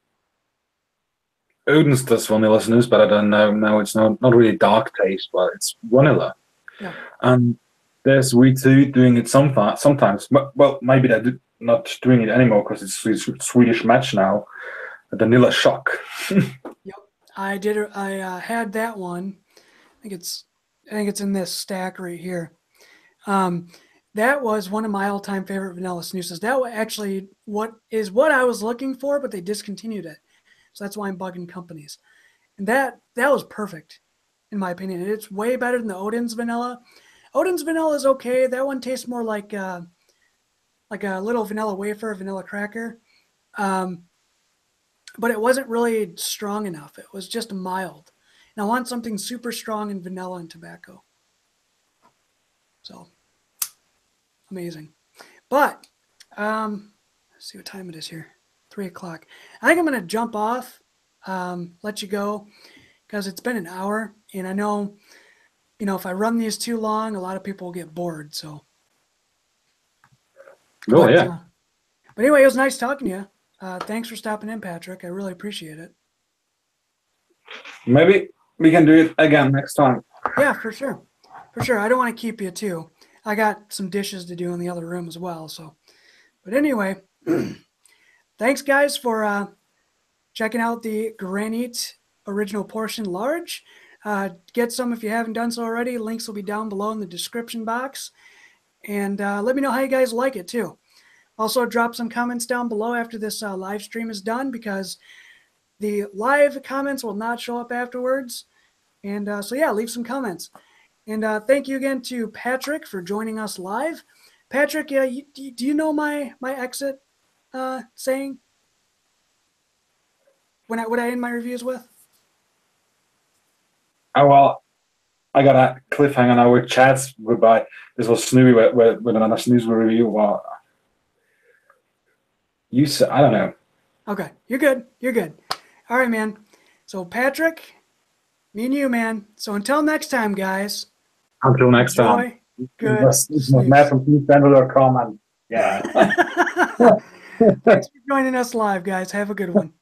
Speaker 2: Odin's does vanilla snus, but I don't know. No, it's not really dark taste, but it's vanilla.
Speaker 1: Yeah.
Speaker 2: And there's We Too doing it sometimes. Well, maybe they're not doing it anymore because it's Swedish match now. Vanilla Shock.
Speaker 1: Yep. I did. I had that one. I think it's in this stack right here. That was one of my all-time favorite vanilla snoozes. That was actually what I was looking for, but they discontinued it. So that's why I'm bugging companies. And that was perfect, in my opinion. It's way better than the Odin's vanilla. Odin's vanilla is okay. That one tastes more like a little vanilla wafer, vanilla cracker. But it wasn't really strong enough. It was just mild. And I want something super strong in vanilla and tobacco. So, amazing. But, let's see what time it is here. 3 o'clock. I think I'm going to jump off, let you go, because it's been an hour. And I know, if I run these too long, a lot of people will get bored. So.
Speaker 2: Oh, yeah.
Speaker 1: But anyway, it was nice talking to you. Thanks for stopping in, Patrick. I really appreciate it.
Speaker 2: Maybe we can do it again next time.
Speaker 1: Yeah, for sure. For sure. I don't want to keep you too. I got some dishes to do in the other room as well. So, but anyway, thanks guys for checking out the Granit original portion large. Get some if you haven't done so already. Links will be down below in the description box. And let me know how you guys like it too. Also, drop some comments down below after this live stream is done, because the live comments will not show up afterwards. And so, yeah, leave some comments. And thank you again to Patrick for joining us live. Patrick, do you know my exit saying? What I end my reviews with?
Speaker 2: Oh, well, I got a cliffhanger now with chats. Goodbye. This was Snooey with another snooze review. Well, I don't know.
Speaker 1: Okay, you're good. You're good. All right, man. So, Patrick, me and you, man. So, until next time, guys.
Speaker 2: Until next time.
Speaker 1: Good.
Speaker 2: Matt from SnusCENTRAL.com, and yeah.
Speaker 1: Thanks for joining us live, guys. Have a good one.